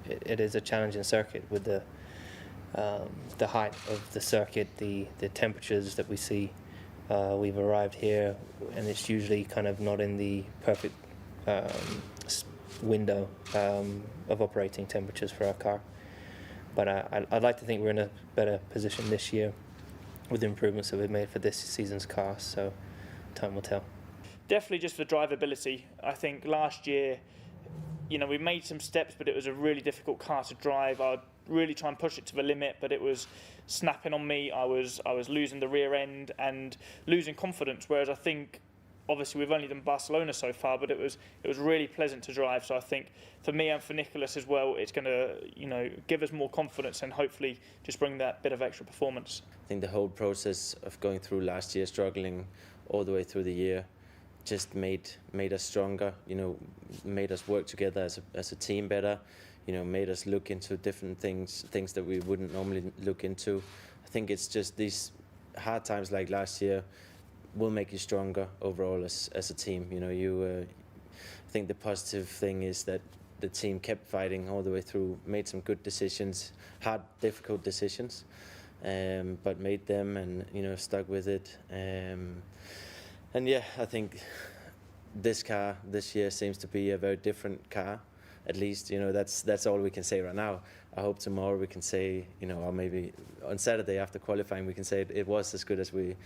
it is a challenging circuit with the height of the circuit, the temperatures that we see. We've arrived here, and it's usually kind of not in the perfect window of operating temperatures for our car. But I'd like to think we're in a better position this year with the improvements that we've made for this season's car, so time will tell. Definitely just the drivability. I think last year, we made some steps, but it was a really difficult car to drive. I'd really try and push it to the limit, but it was snapping on me. I was losing the rear end and losing confidence, whereas I think, obviously we've only done Barcelona so far, but it was really pleasant to drive. So I think for me and for Nicholas as well, it's going to give us more confidence and hopefully just bring that bit of extra performance. I think the whole process of going through last year, struggling all the way through the year, just made us stronger. Made us work together as a team better. Made us look into different things that we wouldn't normally look into. I think it's just these hard times like last year will make you stronger overall as a team. I think the positive thing is that the team kept fighting all the way through, made some good decisions, hard, difficult decisions, but made them and stuck with it. And yeah, I think this car this year seems to be a very different car. At least that's all we can say right now. I hope tomorrow we can say, or maybe on Saturday after qualifying we can say it was as good as we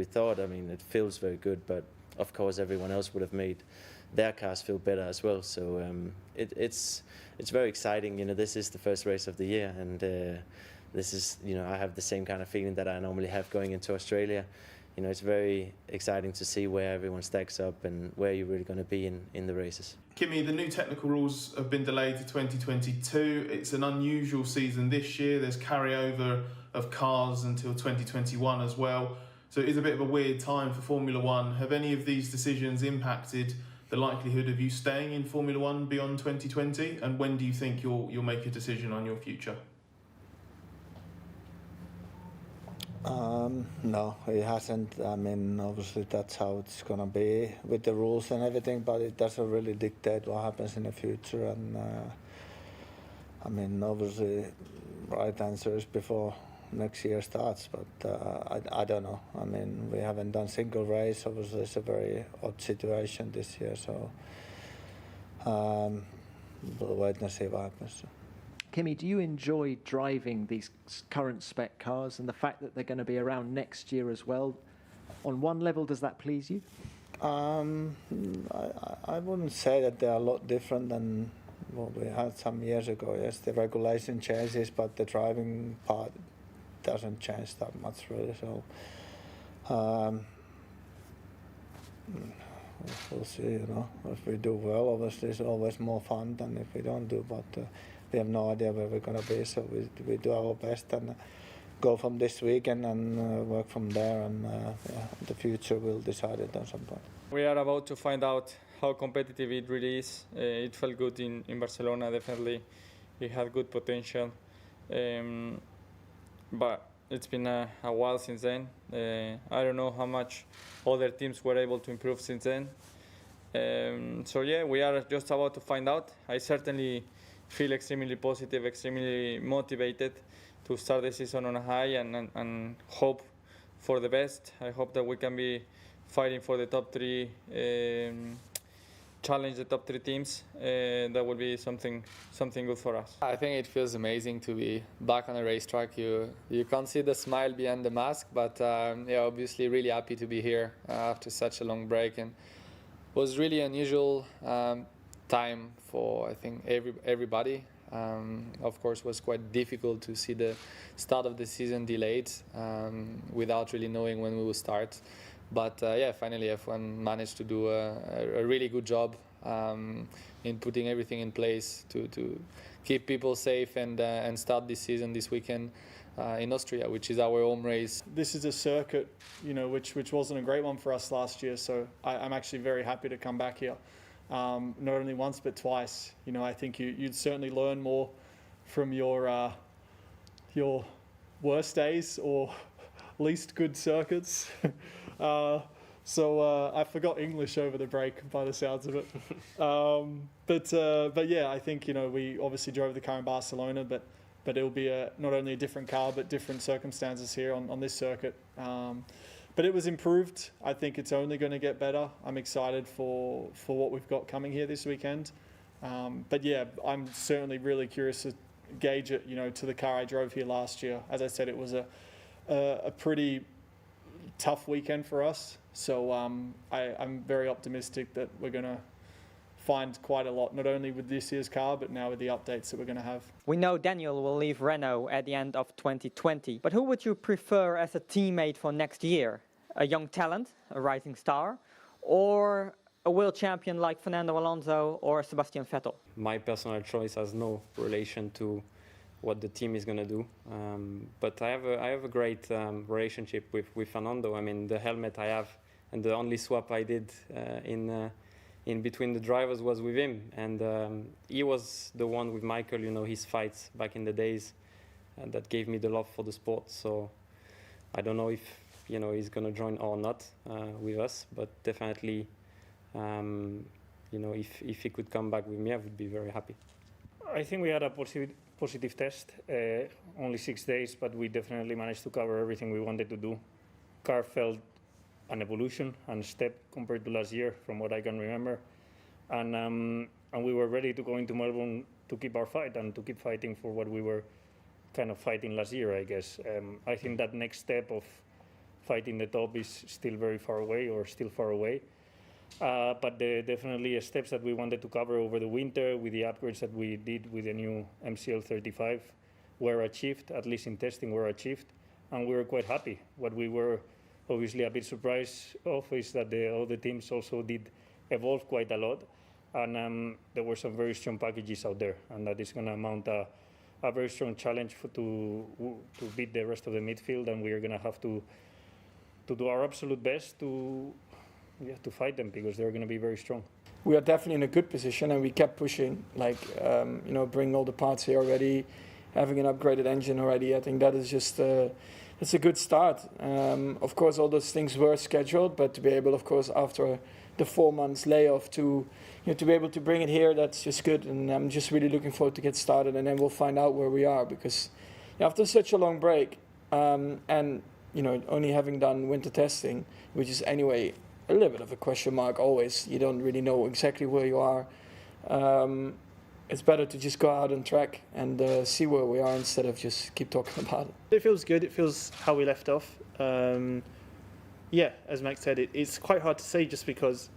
thought. I mean, it feels very good, but of course everyone else would have made their cars feel better as well. So it's very exciting. This is the first race of the year, and this is I have the same kind of feeling that I normally have going into Australia. It's very exciting to see where everyone stacks up and where you're really going to be in the races. Kimi, the new technical rules have been delayed to 2022. It's an unusual season this year. There's carryover of cars until 2021 as well. So it is a bit of a weird time for Formula One. Have any of these decisions impacted the likelihood of you staying in Formula One beyond 2020? And when do you think you'll make a decision on your future? No, it hasn't. I mean, obviously that's how it's going to be with the rules and everything, but it doesn't really dictate what happens in the future. And I mean, obviously, right answer is before next year starts, but I don't know. I mean, we haven't done single race. Obviously, it's a very odd situation this year, so we'll wait and see what happens. Kimi, do you enjoy driving these current spec cars and the fact that they're going to be around next year as well? On one level, does that please you? I wouldn't say that they're a lot different than what we had some years ago. Yes, the regulation changes, but the driving part doesn't change that much really. So we'll see. If we do well, obviously it's always more fun than if we don't do. But we have no idea where we're going to be, so we do our best and go from this weekend and work from there, and the future will decide it at some point. We are about to find out how competitive it really is. It felt good in Barcelona, definitely. It had good potential, but it's been a while since then. I don't know how much other teams were able to improve since then. So yeah, we are just about to find out. I certainly feel extremely positive, extremely motivated to start the season on a high and hope for the best. I hope that we can be fighting for the top three, challenge the top three teams. That will be something good for us. I think it feels amazing to be back on a racetrack. You can't see the smile behind the mask, but yeah, obviously really happy to be here after such a long break, and it was really unusual time for I think everybody. Of course, it was quite difficult to see the start of the season delayed without really knowing when we will start. But yeah, finally F1 managed to do a really good job in putting everything in place to keep people safe and start this season this weekend in Austria, which is our home race. This is a circuit, which wasn't a great one for us last year. So I'm actually very happy to come back here. Not only once but twice. I think you'd certainly learn more from your worst days or least good circuits. So I forgot English over the break by the sounds of it. But yeah, I think, you know, we obviously drove the car in Barcelona, but it'll be not only a different car, but different circumstances here on this circuit. But it was improved. I think it's only going to get better. I'm excited for what we've got coming here this weekend. But yeah, I'm certainly really curious to gauge it, you know, to the car I drove here last year. As I said, it was a pretty tough weekend for us. So I'm very optimistic that we're going to find quite a lot, not only with this year's car, but now with the updates that we're going to have. We know Daniel will leave Renault at the end of 2020, but who would you prefer as a teammate for next year? A young talent, a rising star, or a world champion like Fernando Alonso or Sebastian Vettel? My personal choice has no relation to what the team is going to do, but I have a great relationship with Fernando. I mean, the helmet I have and the only swap I did in between the drivers was with him, and he was the one with Michael, you know, his fights back in the days that gave me the love for the sport. So I don't know if, you know, he's going to join or not with us, but definitely, you know, if he could come back with me, I would be very happy. I think we had a positive test, only 6 days, but we definitely managed to cover everything we wanted to do. Car felt an evolution and a step compared to last year, from what I can remember, and we were ready to go into Melbourne to keep our fight and to keep fighting for what we were kind of fighting last year, I guess. I think that next step of fighting the top is still very far away, or still far away. But definitely steps that we wanted to cover over the winter with the upgrades that we did with the new MCL 35 were achieved, at least in testing were achieved, and we were quite happy. What we were obviously a bit surprised of is that the other teams also did evolve quite a lot, and there were some very strong packages out there, and that is going to mount a very strong challenge to beat the rest of the midfield, and we are going to have to do our absolute best to fight them, because they're going to be very strong. We are definitely in a good position, and we kept pushing, like, you know, bring all the parts here already, having an upgraded engine already. I think that is just it's a good start. Of course, all those things were scheduled, but to be able, of course, after the 4 months layoff, to be able to bring it here, that's just good. And I'm just really looking forward to get started, and then we'll find out where we are, because after such a long break, and you know, only having done winter testing, which is anyway a little bit of a question mark always. You don't really know exactly where you are. It's better to just go out on track and see where we are instead of just keep talking about it. It feels good. It feels how we left off. Yeah, as Max said, it's quite hard to say, just because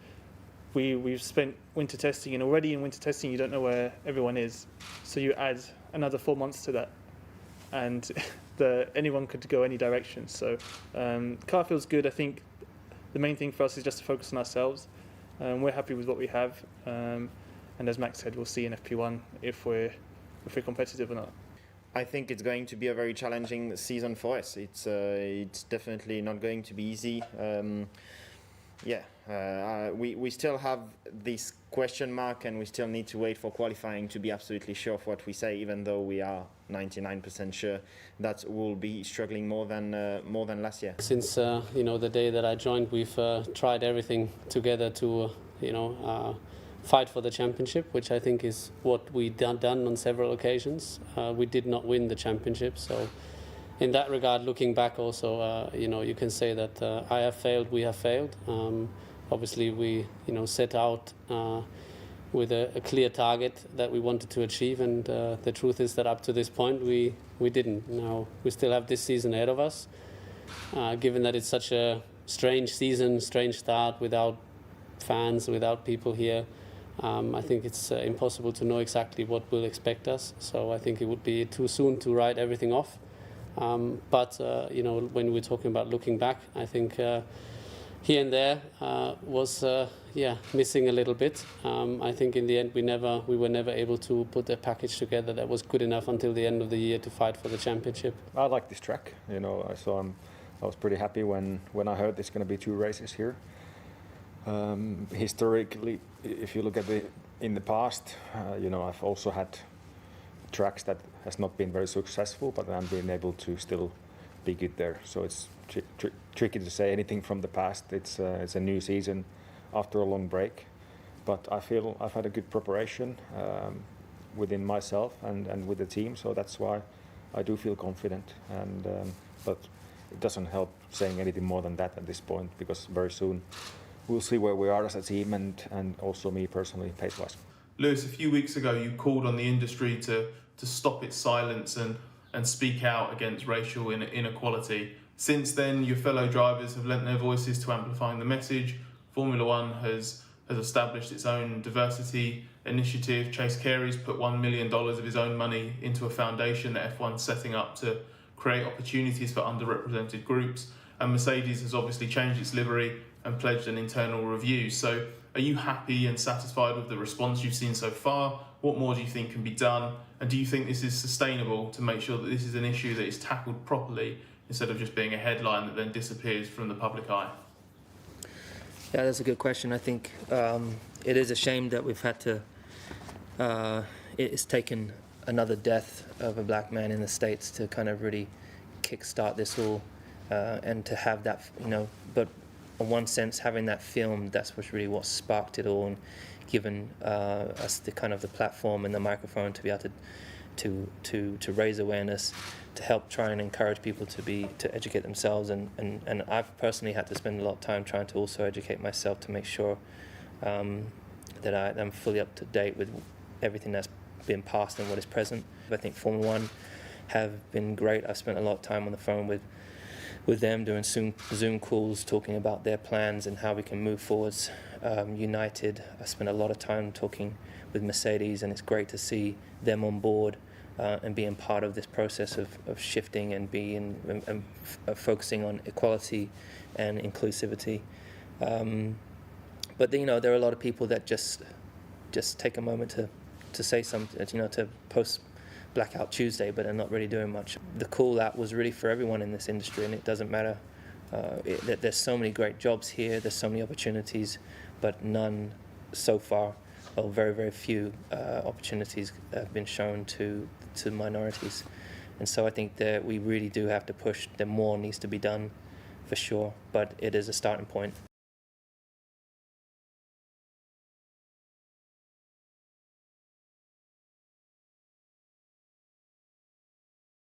we've spent winter testing, and already in winter testing you don't know where everyone is. So you add another 4 months to that, and anyone could go any direction. So car feels good. I think the main thing for us is just to focus on ourselves. We're happy with what we have. And as Max said, we'll see in FP1 if we're competitive or not. I think it's going to be a very challenging season for us. It's definitely not going to be easy. We still have this question mark, and we still need to wait for qualifying to be absolutely sure of what we say, even though we are 99% sure that we'll be struggling more than last year. Since the day that I joined, we've tried everything together to fight for the championship, which I think is what we done on several occasions. We did not win the championship, so in that regard, looking back also, you can say that I have failed, we have failed. Obviously, we set out with a clear target that we wanted to achieve, and the truth is that up to this point we didn't. Now we still have this season ahead of us. Given that it's such a strange season, strange start, without fans, without people here, I think it's impossible to know exactly what will expect us. So I think it would be too soon to write everything off. But when we're talking about looking back, I think here and there was missing a little bit. I think in the end we were never able to put a package together that was good enough until the end of the year to fight for the championship. I like this track. I was pretty happy when I heard there's going to be 2 races here. Historically, if you look at in the past, I've also had tracks that has not been very successful, but I'm being able to still be good there. So it's tricky to say anything from the past. It's a new season after a long break, but I feel I've had a good preparation within myself and with the team, so that's why I do feel confident. And but it doesn't help saying anything more than that at this point, because very soon we'll see where we are as a team and also me personally pace-wise. Lewis, a few weeks ago you called on the industry to stop its silence and speak out against racial inequality. Since then, your fellow drivers have lent their voices to amplifying the message. Formula One has established its own diversity initiative. Chase Carey's put $1 million of his own money into a foundation that F1's setting up to create opportunities for underrepresented groups. And Mercedes has obviously changed its livery and pledged an internal review. So are you happy and satisfied with the response you've seen so far? What more do you think can be done? And do you think this is sustainable to make sure that this is an issue that is tackled properly instead of just being a headline that then disappears from the public eye? Yeah, that's a good question. I think it is a shame that we've had to, it's taken another death of a black man in the States to kind of really kickstart this all, and to have that, but in one sense, having that film, that's what sparked it all and given us the kind of the platform and the microphone to be able to raise awareness, to help try and encourage people to educate themselves, and I've personally had to spend a lot of time trying to also educate myself to make sure that I'm fully up to date with everything that's been passed and what is present. I think Formula One have been great. I've spent a lot of time on the phone with them doing Zoom calls, talking about their plans and how we can move forwards united. I spent a lot of time talking with Mercedes, and it's great to see them on board and being part of this process of shifting and focusing on equality and inclusivity. But there are a lot of people that just take a moment to say something, to post Blackout Tuesday, but are not really doing much. The call out was really for everyone in this industry, and it doesn't matter. There's so many great jobs here, there's so many opportunities, but none so far, or very, very few opportunities have been shown to minorities. And so I think that we really do have to push. More needs to be done, for sure, but it is a starting point.